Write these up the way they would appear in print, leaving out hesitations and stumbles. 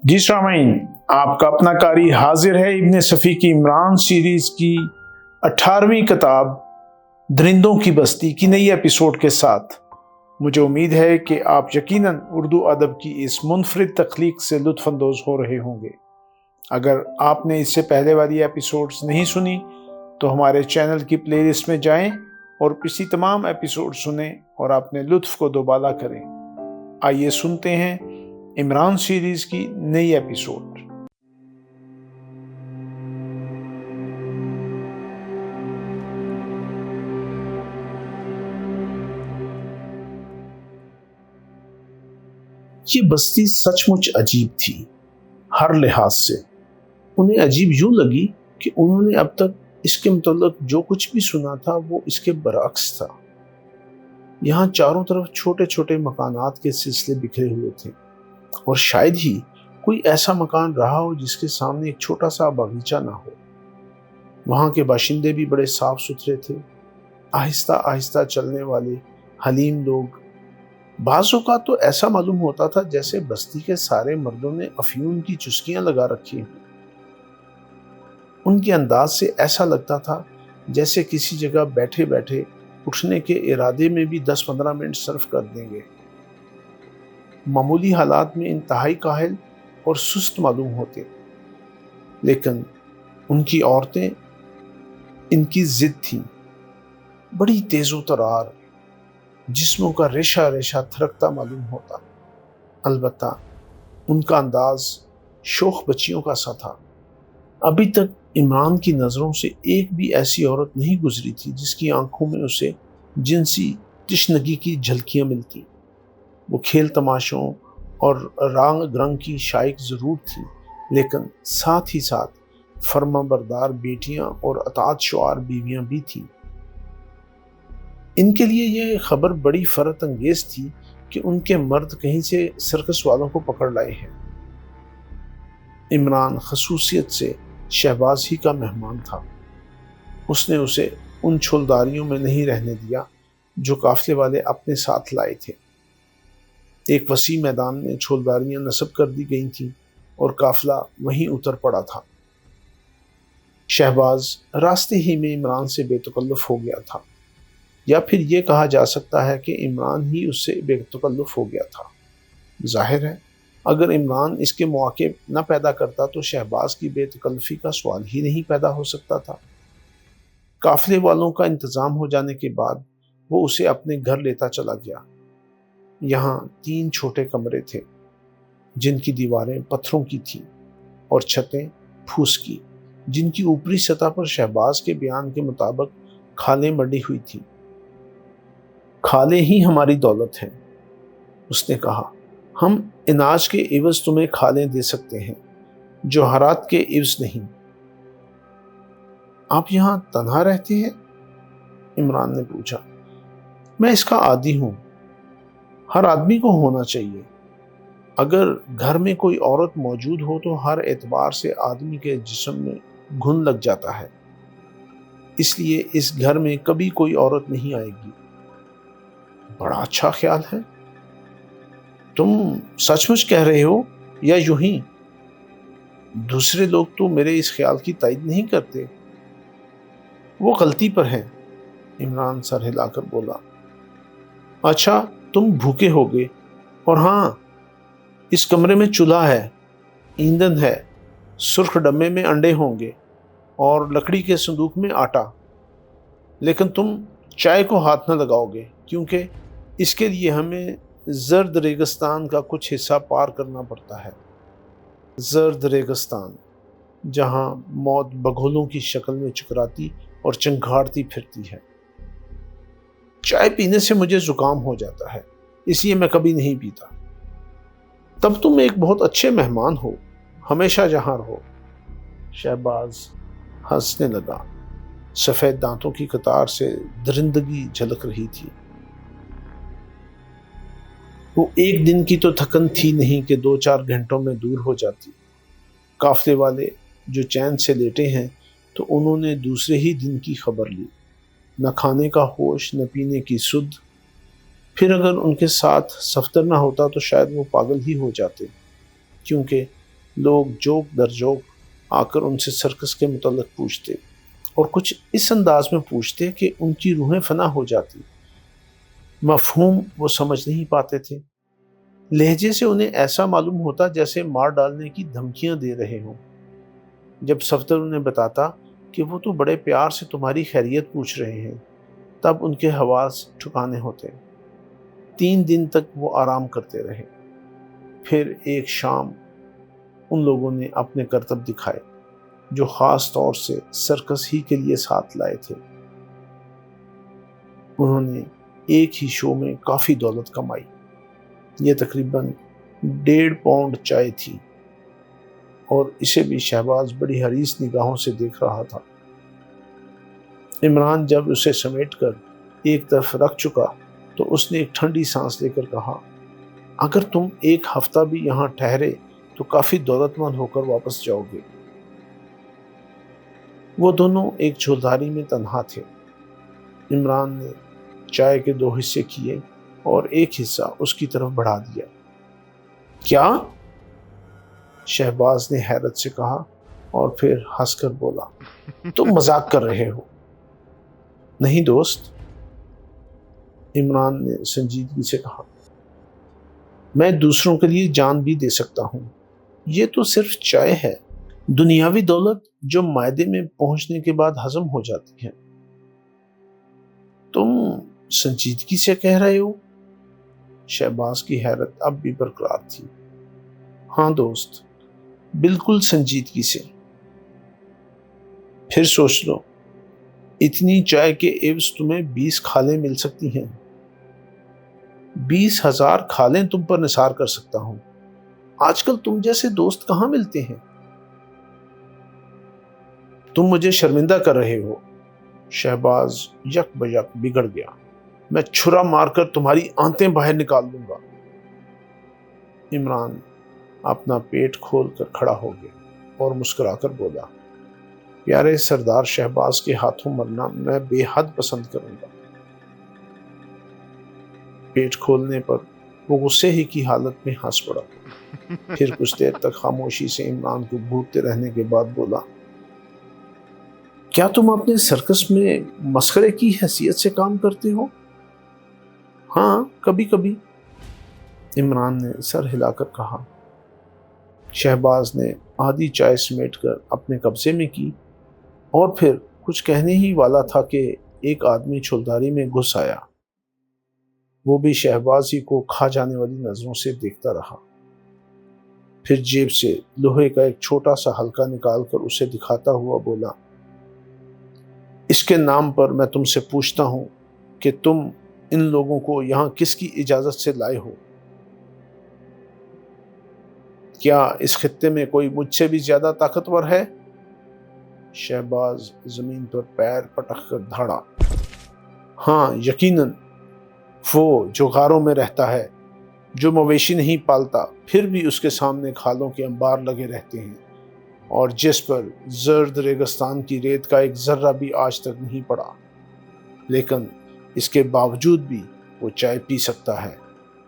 جی سامعین، آپ کا اپنا قاری حاضر ہے ابن صفی کی عمران سیریز کی 18ویں کتاب درندوں کی بستی کی نئی ایپیسوڈ کے ساتھ۔ مجھے امید ہے کہ آپ یقیناً اردو ادب کی اس منفرد تخلیق سے لطف اندوز ہو رہے ہوں گے۔ اگر آپ نے اس سے پہلے والی ایپیسوڈز نہیں سنی تو ہمارے چینل کی پلے لسٹ میں جائیں اور پچھلی تمام ایپیسوڈ سنیں اور اپنے لطف کو دوبالا کریں۔ آئیے سنتے ہیں عمران سیریز کی نئی ایپیسوڈ۔ یہ بستی سچ مچ عجیب تھی، ہر لحاظ سے۔ انہیں عجیب یوں لگی کہ انہوں نے اب تک اس کے متعلق جو کچھ بھی سنا تھا وہ اس کے برعکس تھا۔ یہاں چاروں طرف چھوٹے چھوٹے مکانات کے سلسلے بکھرے ہوئے تھے، اور شاید ہی کوئی ایسا مکان رہا ہو جس کے سامنے ایک چھوٹا سا باغیچہ نہ ہو۔ وہاں کے باشندے بھی بڑے صاف ستھرے تھے، آہستہ آہستہ چلنے والے حلیم لوگ۔ بعض اوقات تو ایسا معلوم ہوتا تھا جیسے بستی کے سارے مردوں نے افیون کی چسکیاں لگا رکھی ہیں۔ ان کے انداز سے ایسا لگتا تھا جیسے کسی جگہ بیٹھے بیٹھے اٹھنے کے ارادے میں بھی 10-15 منٹ صرف کر دیں گے۔ معمولی حالات میں انتہائی کاہل اور سست معلوم ہوتے، لیکن ان کی عورتیں ان کی ضد تھیں، بڑی تیز و ترار، جسموں کا ریشہ ریشہ تھرکتا معلوم ہوتا۔ البتہ ان کا انداز شوخ بچیوں کا سا تھا۔ ابھی تک عمران کی نظروں سے ایک بھی ایسی عورت نہیں گزری تھی جس کی آنکھوں میں اسے جنسی تشنگی کی جھلکیاں ملتی۔ وہ کھیل تماشوں اور رنگ رنگ کی شائق ضرور تھی، لیکن ساتھ ہی ساتھ فرما بردار بیٹیاں اور اطاعت شعار بیویاں بھی تھیں۔ ان کے لیے یہ خبر بڑی فرحت انگیز تھی کہ ان کے مرد کہیں سے سرکس والوں کو پکڑ لائے ہیں۔ عمران خصوصیت سے شہباز ہی کا مہمان تھا۔ اس نے اسے ان چھولداریوں میں نہیں رہنے دیا جو قافلے والے اپنے ساتھ لائے تھے۔ ایک وسیع میدان میں چھولداریاں نصب کر دی گئی تھیں اور قافلہ وہیں اتر پڑا تھا۔ شہباز راستے ہی میں عمران سے بے تکلف ہو گیا تھا، یا پھر یہ کہا جا سکتا ہے کہ عمران ہی اس سے بے تکلف ہو گیا تھا۔ ظاہر ہے اگر عمران اس کے مواقع نہ پیدا کرتا تو شہباز کی بے تکلفی کا سوال ہی نہیں پیدا ہو سکتا تھا۔ قافلے والوں کا انتظام ہو جانے کے بعد وہ اسے اپنے گھر لیتا چلا گیا۔ یہاں 3 چھوٹے کمرے تھے جن کی دیواریں پتھروں کی تھیں اور چھتیں پھوس کی، جن کی اوپری سطح پر شہباز کے بیان کے مطابق کھالیں مڈی ہوئی تھیں۔ کھالیں ہی ہماری دولت ہیں، اس نے کہا۔ ہم اناج کے عوض تمہیں کھالیں دے سکتے ہیں، جوہرات کے عوض نہیں۔ آپ یہاں تنہا رہتے ہیں؟ عمران نے پوچھا۔ میں اس کا عادی ہوں، ہر آدمی کو ہونا چاہیے۔ اگر گھر میں کوئی عورت موجود ہو تو ہر اعتبار سے آدمی کے جسم میں گھن لگ جاتا ہے، اس لیے اس گھر میں کبھی کوئی عورت نہیں آئے گی۔ بڑا اچھا خیال ہے۔ تم سچ مچ کہہ رہے ہو یا یوں ہی؟ دوسرے لوگ تو میرے اس خیال کی تائید نہیں کرتے۔ وہ غلطی پر ہیں، عمران سر ہلا کر بولا۔ اچھا تم بھوکے ہوگے، اور ہاں اس کمرے میں چولہا ہے، ایندھن ہے، سرخ ڈبے میں انڈے ہوں گے اور لکڑی کے صندوق میں آٹا، لیکن تم چائے کو ہاتھ نہ لگاؤ گے کیونکہ اس کے لیے ہمیں زرد ریگستان کا کچھ حصہ پار کرنا پڑتا ہے۔ زرد ریگستان، جہاں موت بگھولوں کی شکل میں چکراتی اور چنگھاڑتی پھرتی ہے۔ چائے پینے سے مجھے زکام ہو جاتا ہے، اس لیے میں کبھی نہیں پیتا۔ تب تم ایک بہت اچھے مہمان ہو، ہمیشہ جہاں رہو۔ شہباز ہنسنے لگا، سفید دانتوں کی قطار سے درندگی جھلک رہی تھی۔ وہ ایک دن کی تو تھکن تھی نہیں کہ 2-4 گھنٹوں میں دور ہو جاتی۔ قافلے والے جو چین سے لیٹے ہیں تو انہوں نے دوسرے ہی دن کی خبر لی، نہ کھانے کا ہوش نہ پینے کی سدھ۔ پھر اگر ان کے ساتھ صفدر نہ ہوتا تو شاید وہ پاگل ہی ہو جاتے، کیونکہ لوگ جوک در جوک آ کر ان سے سرکس کے متعلق پوچھتے اور کچھ اس انداز میں پوچھتے کہ ان کی روحیں فنا ہو جاتی۔ مفہوم وہ سمجھ نہیں پاتے تھے۔ لہجے سے انہیں ایسا معلوم ہوتا جیسے مار ڈالنے کی دھمکیاں دے رہے ہوں۔ جب صفدر انہیں بتاتا کہ وہ تو بڑے پیار سے تمہاری خیریت پوچھ رہے ہیں، تب ان کے حواس ٹھکانے ہوتے۔ 3 دن تک وہ آرام کرتے رہے۔ پھر ایک شام ان لوگوں نے اپنے کرتب دکھائے جو خاص طور سے سرکس ہی کے لیے ساتھ لائے تھے۔ انہوں نے ایک ہی شو میں کافی دولت کمائی۔ یہ تقریباً 1.5 پاؤنڈ چائے تھی اور اسے بھی شہباز بڑی حریص نگاہوں سے دیکھ رہا تھا۔ عمران جب اسے سمیٹ کر ایک طرف رکھ چکا تو اس نے ایک ٹھنڈی سانس لے کر کہا، اگر تم 1 ہفتہ بھی یہاں ٹھہرے تو کافی دولت مند ہو کر واپس جاؤ گے۔ وہ دونوں ایک جھولداری میں تنہا تھے۔ عمران نے چائے کے 2 حصے کیے اور ایک حصہ اس کی طرف بڑھا دیا۔ کیا؟ شہباز نے حیرت سے کہا اور پھر ہنس کر بولا، تم مذاق کر رہے ہو؟ نہیں دوست، عمران نے سنجیدگی سے کہا، میں دوسروں کے لیے جان بھی دے سکتا ہوں۔ یہ تو صرف چائے ہے، دنیاوی دولت جو معدے میں پہنچنے کے بعد ہضم ہو جاتی ہے۔ تم سنجیدگی سے کہہ رہے ہو؟ شہباز کی حیرت اب بھی برقرار تھی۔ ہاں دوست، بالکل سنجیدگی سے۔ پھر سوچ لو، اتنی چائے کے عوض تمہیں 20 کھالیں مل سکتی ہیں۔ 20,000 کھالیں تم پر نثار کر سکتا ہوں۔ آج کل تم جیسے دوست کہاں ملتے ہیں؟ تم مجھے شرمندہ کر رہے ہو۔ شہباز یک بیک بگڑ گیا۔ میں چھرا مار کر تمہاری آنتیں باہر نکال دوں گا۔ عمران اپنا پیٹ کھول کر کھڑا ہو گیا اور مسکرا کر بولا، پیارے سردار شہباز کے ہاتھوں مرنا میں بے حد پسند کروں گا۔ پیٹ کھولنے پر وہ غصے ہی کی حالت میں ہنس پڑا۔ پھر کچھ دیر تک خاموشی سے عمران کو گھورتے رہنے کے بعد بولا، کیا تم اپنے سرکس میں مسخرے کی حیثیت سے کام کرتے ہو؟ ہاں، کبھی کبھی، عمران نے سر ہلا کر کہا۔ شہباز نے آدھی چائے سمیٹ کر اپنے قبضے میں کی اور پھر کچھ کہنے ہی والا تھا کہ ایک آدمی چھلداری میں گھس آیا۔ وہ بھی شہباز ہی کو کھا جانے والی نظروں سے دیکھتا رہا۔ پھر جیب سے لوہے کا ایک چھوٹا سا حلقہ نکال کر اسے دکھاتا ہوا بولا، اس کے نام پر میں تم سے پوچھتا ہوں کہ تم ان لوگوں کو یہاں کس کی اجازت سے لائے ہو؟ کیا اس خطے میں کوئی مجھ سے بھی زیادہ طاقتور ہے؟ شہباز زمین پر پیر پٹک کر دھاڑا۔ ہاں یقیناً، وہ جو غاروں میں رہتا ہے، جو مویشی نہیں پالتا پھر بھی اس کے سامنے کھالوں کے انبار لگے رہتے ہیں، اور جس پر زرد ریگستان کی ریت کا ایک ذرہ بھی آج تک نہیں پڑا، لیکن اس کے باوجود بھی وہ چائے پی سکتا ہے،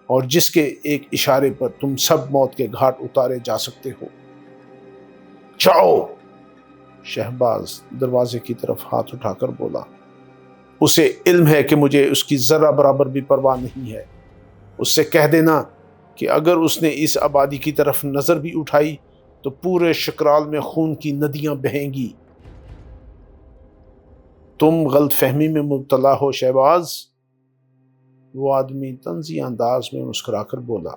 اور جس کے ایک اشارے پر تم سب موت کے گھاٹ اتارے جا سکتے ہو۔ جاؤ! شہباز دروازے کی طرف ہاتھ اٹھا کر بولا، اسے علم ہے کہ مجھے اس کی ذرہ برابر بھی پرواہ نہیں ہے۔ اس سے کہہ دینا کہ اگر اس نے اس آبادی کی طرف نظر بھی اٹھائی تو پورے شکرال میں خون کی ندیاں بہیں گی۔ تم غلط فہمی میں مبتلا ہو شہباز۔ وہ آدمی طنزی انداز میں مسکرا کر بولا،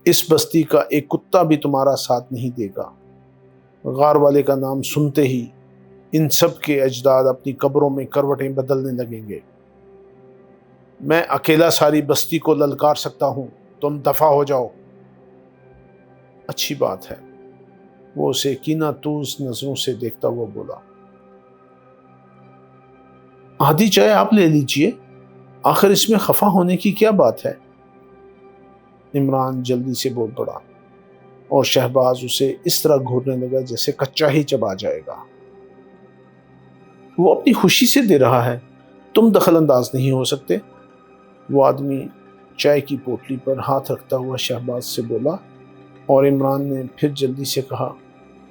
اس بستی کا ایک کتا بھی تمہارا ساتھ نہیں دے گا۔ غار والے کا نام سنتے ہی ان سب کے اجداد اپنی قبروں میں کروٹیں بدلنے لگیں گے۔ میں اکیلا ساری بستی کو للکار سکتا ہوں، تم دفع ہو جاؤ۔ اچھی بات ہے، وہ اسے کینہ توز نظروں سے دیکھتا ہوا بولا۔ آدھی چائے آپ لے لیجئے، آخر اس میں خفا ہونے کی کیا بات ہے؟ عمران جلدی سے بول پڑا اور شہباز اسے اس طرح گھورنے لگا جیسے کچا ہی چبا جائے گا۔ وہ اپنی خوشی سے دے رہا ہے، تم دخل انداز نہیں ہو سکتے۔ وہ آدمی چائے کی پوٹلی پر ہاتھ رکھتا ہوا شہباز سے بولا، اور عمران نے پھر جلدی سے کہا،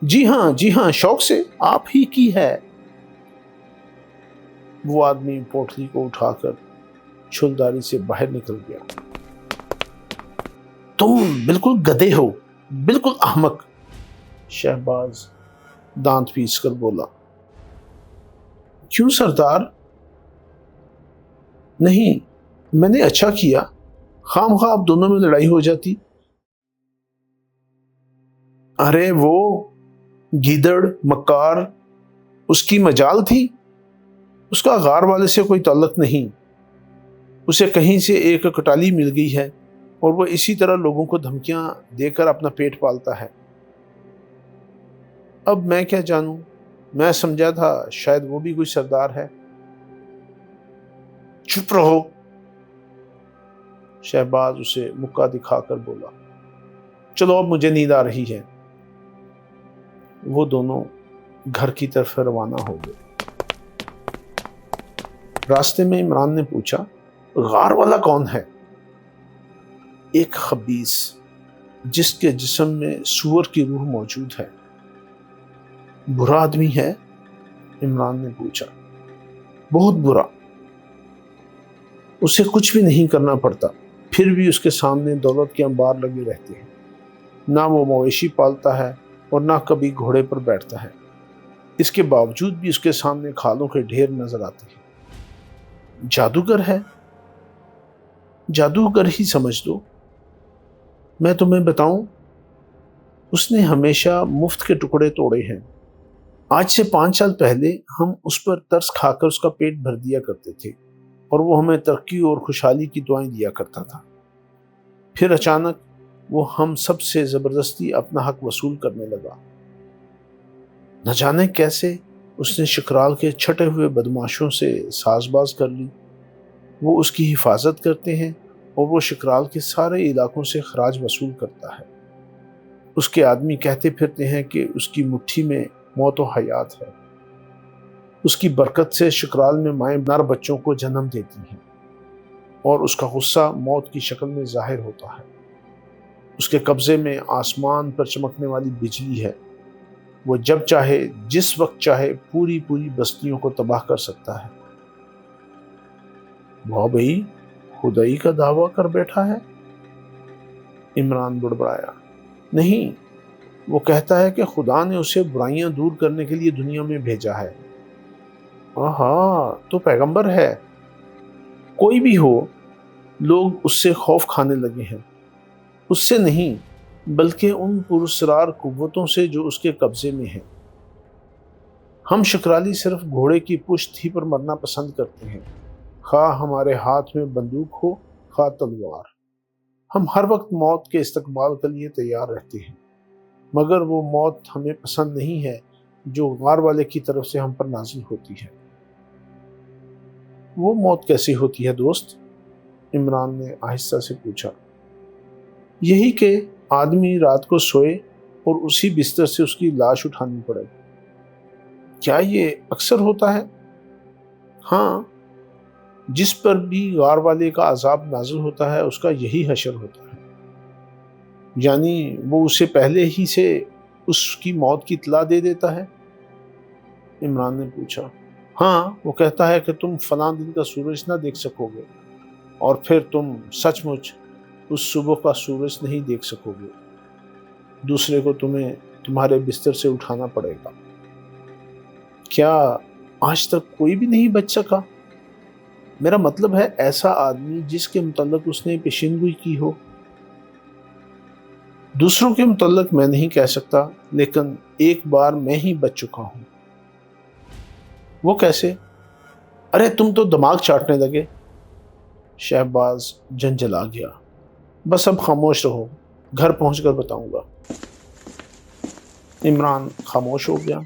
جی ہاں شوق سے، آپ ہی کی ہے۔ وہ آدمی پوٹلی کو اٹھا کر چھلداری سے باہر نکل گیا۔ تم بالکل گدھے ہو، بالکل احمق، شہباز دانت پیس کر بولا۔ کیوں سردار؟ نہیں، میں نے اچھا کیا، خام خواہ آپ دونوں میں لڑائی ہو جاتی۔ ارے وہ گیدڑ مکار، اس کی مجال تھی، اس کا غار والے سے کوئی تعلق نہیں، اسے کہیں سے ایک کٹالی مل گئی ہے اور وہ اسی طرح لوگوں کو دھمکیاں دے کر اپنا پیٹ پالتا ہے۔ اب میں کیا جانوں، میں سمجھا تھا شاید وہ بھی کوئی سردار ہے۔ چپ رہو، شہباز اسے مکہ دکھا کر بولا۔ چلو اب مجھے نیند آ رہی ہے۔ وہ دونوں گھر کی طرف روانہ ہو گئے۔ راستے میں عمران نے پوچھا، غار والا کون ہے؟ ایک خبیث جس کے جسم میں سور کی روح موجود ہے۔ برا آدمی ہے؟ عمران نے پوچھا۔ بہت برا، اسے کچھ بھی نہیں کرنا پڑتا، پھر بھی اس کے سامنے دولت کے انبار لگے رہتے ہیں۔ نہ وہ مویشی پالتا ہے اور نہ کبھی گھوڑے پر بیٹھتا ہے، اس کے باوجود بھی اس کے سامنے کھالوں کے ڈھیر نظر آتے ہیں۔ جادوگر ہے؟ جادوگر ہی سمجھ دو۔ میں تمہیں بتاؤں، اس نے ہمیشہ مفت کے ٹکڑے توڑے ہیں۔ آج سے 5 سال پہلے ہم اس پر ترس کھا کر اس کا پیٹ بھر دیا کرتے تھے اور وہ ہمیں ترقی اور خوشحالی کی دعائیں دیا کرتا تھا۔ پھر اچانک وہ ہم سب سے زبردستی اپنا حق وصول کرنے لگا۔ نہ جانے کیسے اس نے شکرال کے چھٹے ہوئے بدماشوں سے ساز باز کر لی۔ وہ اس کی حفاظت کرتے ہیں اور وہ شکرال کے سارے علاقوں سے خراج وصول کرتا ہے۔ اس کے آدمی کہتے پھرتے ہیں کہ اس کی مٹھی میں موت و حیات ہے۔ اس کی برکت سے شکرال میں مائیں نر بچوں کو جنم دیتی ہیں اور اس کا غصہ موت کی شکل میں ظاہر ہوتا ہے۔ اس کے قبضے میں آسمان پر چمکنے والی بجلی ہے۔ وہ جب چاہے جس وقت چاہے پوری بستیوں کو تباہ کر سکتا ہے۔ واہ بھئی، خدائی کا دعویٰ کر بیٹھا ہے؟ عمران بڑبڑایا۔ نہیں، وہ کہتا ہے کہ خدا نے اسے برائیاں دور کرنے کے لیے دنیا میں بھیجا ہے۔ تو پیغمبر ہے۔ کوئی بھی ہو، لوگ اس سے خوف کھانے لگے ہیں، اس سے نہیں بلکہ ان پراسرار قوتوں سے جو اس کے قبضے میں ہیں۔ ہم شکرالی صرف گھوڑے کی پشت ہی پر مرنا پسند کرتے ہیں، خواہ ہمارے ہاتھ میں بندوق ہو خواہ تلوار۔ ہم ہر وقت موت کے استقبال کے لیے تیار رہتے ہیں، مگر وہ موت ہمیں پسند نہیں ہے جو غار والے کی طرف سے ہم پر نازل ہوتی ہے۔ وہ موت کیسی ہوتی ہے دوست؟ عمران نے آہستہ سے پوچھا۔ یہی کہ آدمی رات کو سوئے اور اسی بستر سے اس کی لاش اٹھانی پڑے۔ کیا یہ اکثر ہوتا ہے؟ ہاں، جس پر بھی غار والے کا عذاب نازل ہوتا ہے اس کا یہی حشر ہوتا ہے۔ یعنی وہ اسے پہلے ہی سے اس کی موت کی اطلاع دے دیتا ہے؟ عمران نے پوچھا۔ ہاں، وہ کہتا ہے کہ تم فلاں دن کا سورج نہ دیکھ سکو گے اور پھر تم سچ مچ اس صبح کا سورج نہیں دیکھ سکو گے۔ دوسرے کو تمہیں تمہارے بستر سے اٹھانا پڑے گا۔ کیا آج تک کوئی بھی نہیں بچ سکا؟ میرا مطلب ہے ایسا آدمی جس کے متعلق اس نے پیشین گوئی کی ہو۔ دوسروں کے متعلق میں نہیں کہہ سکتا، لیکن ایک بار میں ہی بچ چکا ہوں۔ وہ کیسے؟ ارے تم تو دماغ چاٹنے لگے۔ شہباز جنجلا گیا۔ بس اب خاموش رہو، گھر پہنچ کر بتاؤں گا۔ عمران خاموش ہو گیا۔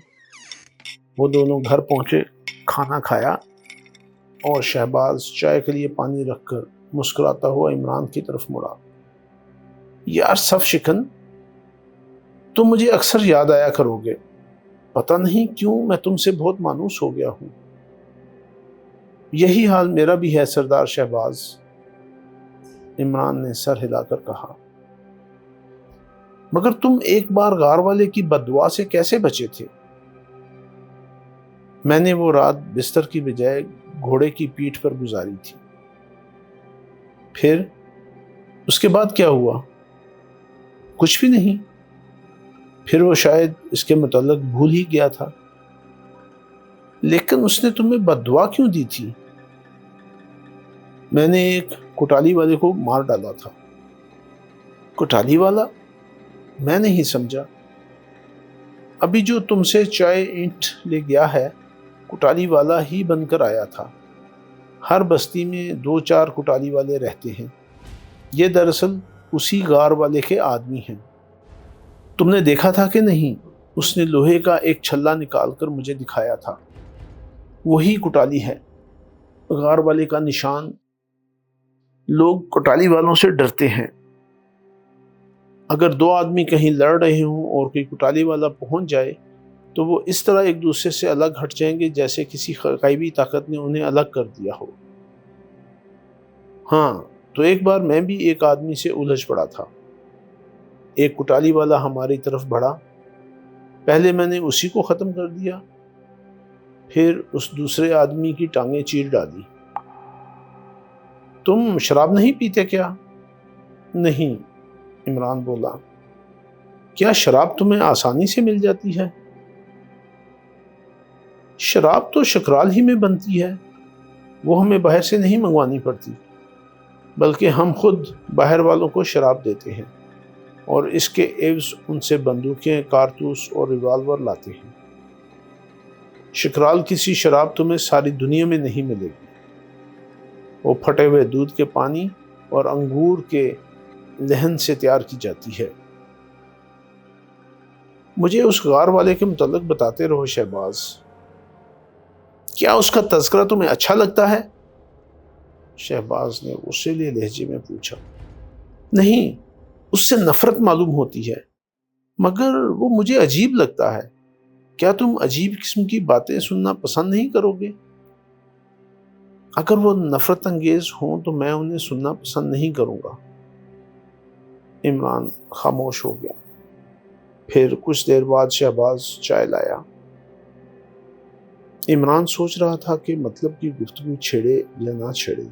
وہ دونوں گھر پہنچے، کھانا کھایا اور شہباز چائے کے لیے پانی رکھ کر مسکراتا ہوا عمران کی طرف مڑا۔ یار صف شکن، تم مجھے اکثر یاد آیا کرو گے، پتہ نہیں کیوں میں تم سے بہت مانوس ہو گیا ہوں۔ یہی حال میرا بھی ہے سردار شہباز، عمران نے سر ہلا کر کہا۔ مگر تم ایک بار غار والے کی بددعا سے کیسے بچے تھے؟ میں نے وہ رات بستر کی بجائے گھوڑے کی پیٹھ پر گزاری تھی۔ پھر اس کے بعد کیا ہوا؟ کچھ بھی نہیں۔ پھر وہ شاید اس کے متعلق بھول ہی گیا تھا۔ لیکن اس نے تمہیں بددعا کیوں دی تھی؟ میں نے ایک کٹالی والے کو مار ڈالا تھا۔ کٹالی والا؟ میں نہیں سمجھا۔ ابھی جو تم سے چائے اینٹ لے گیا ہے کٹالی والا ہی بن کر آیا تھا۔ ہر بستی میں 2-4 کٹالی والے رہتے ہیں۔ یہ دراصل اسی غار والے کے آدمی ہیں۔ تم نے دیکھا تھا کہ نہیں؟ اس نے لوہے کا ایک چھلا نکال کر مجھے دکھایا تھا۔ وہی کٹالی ہے، غار والے کا نشان۔ لوگ کٹالی والوں سے ڈرتے ہیں۔ اگر 2 آدمی کہیں لڑ رہے ہوں اور کوئی کٹالی والا پہنچ جائے تو وہ اس طرح ایک دوسرے سے الگ ہٹ جائیں گے جیسے کسی غیبی طاقت نے انہیں الگ کر دیا ہو۔ ہاں، تو ایک بار میں بھی ایک آدمی سے الجھ پڑا تھا۔ ایک کٹالی والا ہماری طرف بڑھا۔ پہلے میں نے اسی کو ختم کر دیا، پھر اس دوسرے آدمی کی ٹانگیں چیر ڈالی۔ تم شراب نہیں پیتے کیا؟ نہیں، عمران بولا۔ کیا شراب تمہیں آسانی سے مل جاتی ہے؟ شراب تو شکرال ہی میں بنتی ہے، وہ ہمیں باہر سے نہیں منگوانی پڑتی، بلکہ ہم خود باہر والوں کو شراب دیتے ہیں اور اس کے عوض ان سے بندوقیں، کارتوس اور ریوالور لاتے ہیں۔ شکرال کسی شراب تمہیں ساری دنیا میں نہیں ملے گی۔ وہ پھٹے ہوئے دودھ کے پانی اور انگور کے لہن سے تیار کی جاتی ہے۔ مجھے اس غار والے کے متعلق بتاتے رہو شہباز۔ کیا اس کا تذکرہ تمہیں اچھا لگتا ہے؟ شہباز نے غصیلے لہجے میں پوچھا۔ نہیں، اس سے نفرت معلوم ہوتی ہے، مگر وہ مجھے عجیب لگتا ہے۔ کیا تم عجیب قسم کی باتیں سننا پسند نہیں کرو گے؟ اگر وہ نفرت انگیز ہوں تو میں انہیں سننا پسند نہیں کروں گا۔ عمران خاموش ہو گیا۔ پھر کچھ دیر بعد شہباز چائے لایا۔ عمران سوچ رہا تھا کہ مطلب کی گفتگو چھیڑے یا نہ چھیڑے۔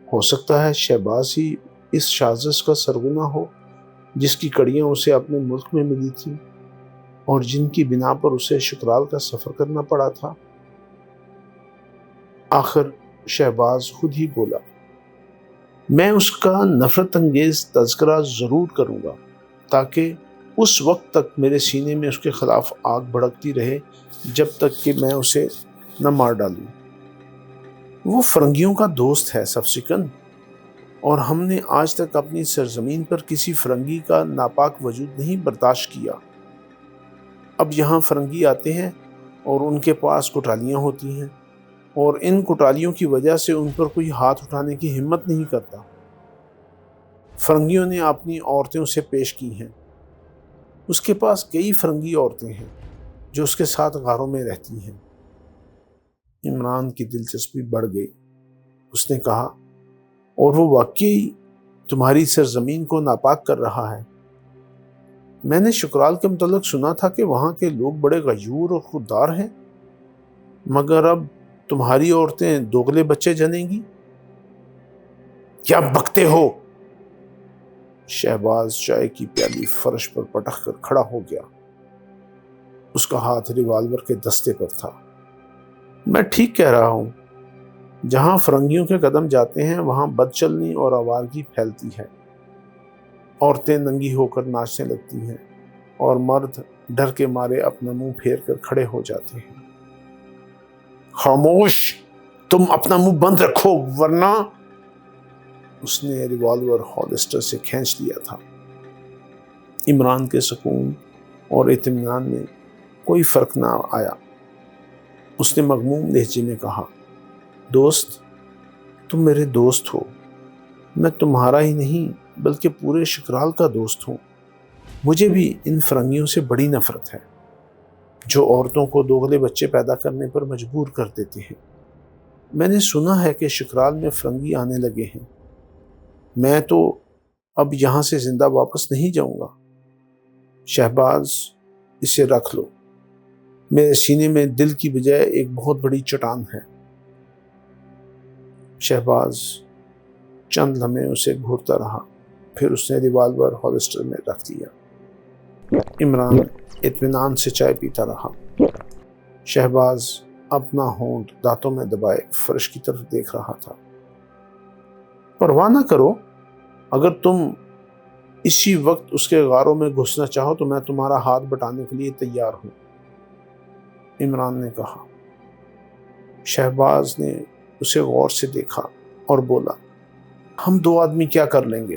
ہو سکتا ہے شہباز ہی اس سازش کا سرغنہ ہو جس کی کڑیاں اسے اپنے ملک میں ملی تھی اور جن کی بنا پر اسے شکرال کا سفر کرنا پڑا تھا۔ آخر شہباز خود ہی بولا، میں اس کا نفرت انگیز تذکرہ ضرور کروں گا تاکہ اس وقت تک میرے سینے میں اس کے خلاف آگ بھڑکتی رہے جب تک کہ میں اسے نہ مار ڈالوں۔ وہ فرنگیوں کا دوست ہے سفسکن، اور ہم نے آج تک اپنی سرزمین پر کسی فرنگی کا ناپاک وجود نہیں برداشت کیا۔ اب یہاں فرنگی آتے ہیں اور ان کے پاس کٹالیاں ہوتی ہیں، اور ان کٹالیوں کی وجہ سے ان پر کوئی ہاتھ اٹھانے کی ہمت نہیں کرتا۔ فرنگیوں نے اپنی عورتیں اسے پیش کی ہیں۔ اس کے پاس کئی فرنگی عورتیں ہیں جو اس کے ساتھ غاروں میں رہتی ہیں۔ عمران کی دلچسپی بڑھ گئی۔ اس نے کہا، اور وہ واقعی تمہاری سرزمین کو ناپاک کر رہا ہے؟ میں نے شکرال کے متعلق سنا تھا کہ وہاں کے لوگ بڑے غیور اور خوددار ہیں، مگر اب تمہاری عورتیں دوغلے بچے جنیں گی۔ کیا بکتے ہو؟ شہباز چائے کی پیالی فرش پر پٹک کر کھڑا ہو گیا۔ اس کا ہاتھ ریوالور کے دستے پر تھا۔ میں ٹھیک کہہ رہا ہوں، جہاں فرنگیوں کے قدم جاتے ہیں وہاں بد چلنی اور آوارگی پھیلتی ہے۔ عورتیں ننگی ہو کر ناچنے لگتی ہیں اور مرد ڈر کے مارے اپنا منہ پھیر کر کھڑے ہو جاتے ہیں۔ خاموش، تم اپنا منہ بند رکھو ورنہ… اس نے ریوالور ہولسٹر سے کھینچ لیا تھا۔ عمران کے سکون اور اطمینان میں کوئی فرق نہ آیا۔ اس نے مغموم لہجے میں کہا، دوست، تم میرے دوست ہو۔ میں تمہارا ہی نہیں بلکہ پورے شکرال کا دوست ہوں۔ مجھے بھی ان فرنگیوں سے بڑی نفرت ہے جو عورتوں کو دوغلے بچے پیدا کرنے پر مجبور کر دیتے ہیں۔ میں نے سنا ہے کہ شکرال میں فرنگی آنے لگے ہیں۔ میں تو اب یہاں سے زندہ واپس نہیں جاؤں گا۔ شہباز اسے رکھ لو، میرے سینے میں دل کی بجائے ایک بہت بڑی چٹان ہے۔ شہباز چند لمحے اسے گھورتا رہا، پھر اس نے ریوالور ہولسٹر میں رکھ دیا۔ عمران اطمینان سے چائے پیتا رہا۔ شہباز اپنا ہونٹ دانتوں میں دبائے فرش کی طرف دیکھ رہا تھا۔ پرواہ نہ کرو، اگر تم اسی وقت اس کے غاروں میں گھسنا چاہو تو میں تمہارا ہاتھ بٹانے کے لیے تیار ہوں، عمران نے کہا۔ شہباز نے اسے غور سے دیکھا اور بولا، ہم دو آدمی کیا کر لیں گے؟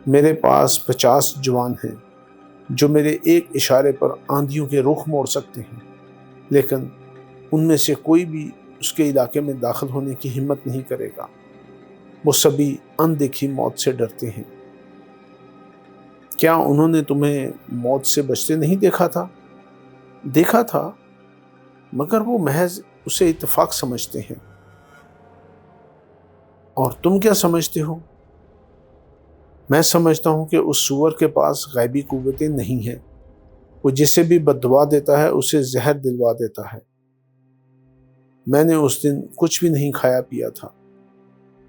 میرے پاس 50 جوان ہیں جو میرے ایک اشارے پر آندھیوں کے رخ موڑ سکتے ہیں، لیکن ان میں سے کوئی بھی اس کے علاقے میں داخل ہونے کی ہمت نہیں کرے گا۔ وہ سبھی اندیکھی موت سے ڈرتے ہیں۔ کیا انہوں نے تمہیں موت سے بچتے نہیں دیکھا تھا؟ دیکھا تھا، مگر وہ محض اسے اتفاق سمجھتے ہیں۔ اور تم کیا سمجھتے ہو؟ میں سمجھتا ہوں کہ اس سور کے پاس غیبی قوتیں نہیں ہیں۔ وہ جسے بھی بددعا دیتا ہے اسے زہر دلوا دیتا ہے۔ میں نے اس دن کچھ بھی نہیں کھایا پیا تھا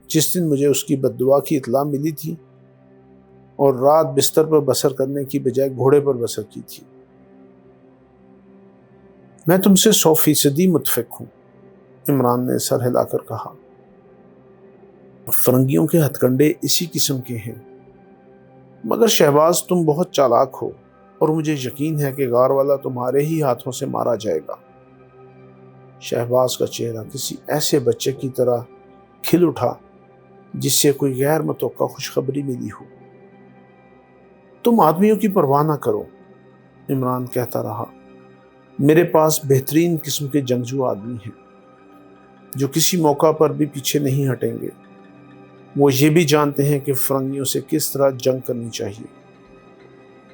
جس دن مجھے اس کی بددعا کی اطلاع ملی تھی، اور رات بستر پر بسر کرنے کی بجائے گھوڑے پر بسر کی تھی۔ میں تم سے 100% متفق ہوں، عمران نے سر ہلا کر کہا۔ فرنگیوں کے ہتھ کنڈے اسی قسم کے ہیں، مگر شہباز تم بہت چالاک ہو اور مجھے یقین ہے کہ غار والا تمہارے ہی ہاتھوں سے مارا جائے گا۔ شہباز کا چہرہ کسی ایسے بچے کی طرح کھل اٹھا جس سے کوئی غیر متوقع خوشخبری ملی ہو۔ تم آدمیوں کی پرواہ نہ کرو، عمران کہتا رہا۔ میرے پاس بہترین قسم کے جنگجو آدمی ہیں جو کسی موقع پر بھی پیچھے نہیں ہٹیں گے۔ وہ یہ بھی جانتے ہیں کہ فرنگیوں سے کس طرح جنگ کرنی چاہیے۔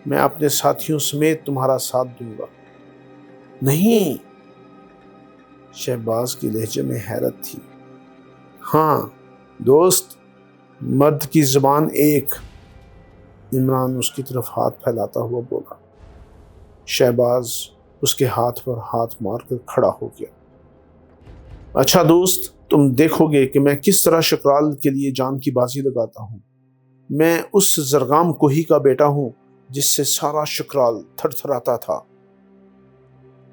میں اپنے ساتھیوں سمیت تمہارا ساتھ دوں گا۔ نہیں، شہباز کی لہجے میں حیرت تھی۔ ہاں دوست، مرد کی زبان ایک، عمران اس کی طرف ہاتھ پھیلاتا ہوا بولا۔ شہباز اس کے ہاتھ پر ہاتھ مار کر کھڑا ہو گیا۔ اچھا دوست، تم دیکھو گے کہ میں کس طرح شکرال کے لیے جان کی بازی لگاتا ہوں۔ میں اس زرغام کوہی کا بیٹا ہوں جس سے سارا شکرال تھر تھراتا تھا۔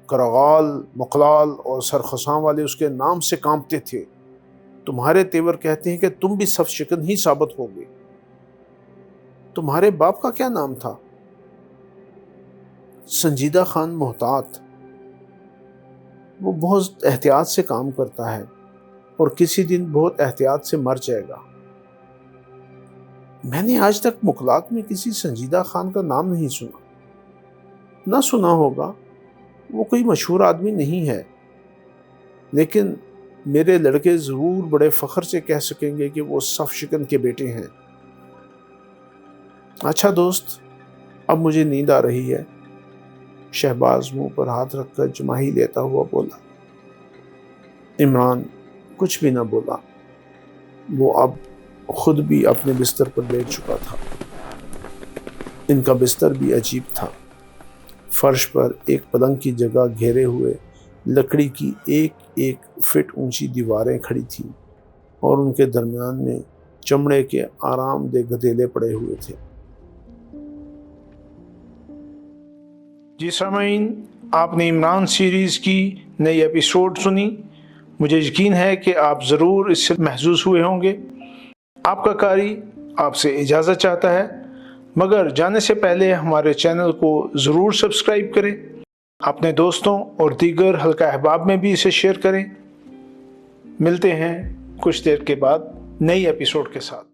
کرغال، مقلال اور سرخساں والے اس کے نام سے کانپتے تھے۔ تمہارے تیور کہتے ہیں کہ تم بھی صف شکن ہی ثابت ہوگے۔ تمہارے باپ کا کیا نام تھا؟ سنجیدہ خان محتاط۔ وہ بہت احتیاط سے کام کرتا ہے اور کسی دن بہت احتیاط سے مر جائے گا۔ میں نے آج تک مقلات میں کسی سنجیدہ خان کا نام نہیں سنا۔ نہ سنا ہوگا، وہ کوئی مشہور آدمی نہیں ہے، لیکن میرے لڑکے ضرور بڑے فخر سے کہہ سکیں گے کہ وہ صف شکن کے بیٹے ہیں۔ اچھا دوست، اب مجھے نیند آ رہی ہے، شہباز منہ پر ہاتھ رکھ کر جماہی لیتا ہوا بولا۔ عمران کچھ بھی نہ بولا۔ وہ اب خود بھی اپنے بستر پر لیٹ چکا تھا۔ ان کا بستر بھی عجیب تھا۔ فرش پر ایک پلنگ کی جگہ گھیرے ہوئے لکڑی کی ایک ایک فٹ اونچی دیواریں کھڑی تھیں، اور ان کے درمیان میں چمڑے کے آرام دہ گدیلے پڑے ہوئے تھے۔ جی سامعین، آپ نے عمران سیریز کی نئی ایپیسوڈ سنی۔ مجھے یقین ہے کہ آپ ضرور اس سے محظوظ ہوئے ہوں گے۔ آپ کا قاری آپ سے اجازت چاہتا ہے، مگر جانے سے پہلے ہمارے چینل کو ضرور سبسکرائب کریں، اپنے دوستوں اور دیگر حلقہ احباب میں بھی اسے شیئر کریں۔ ملتے ہیں کچھ دیر کے بعد نئی ایپیسوڈ کے ساتھ۔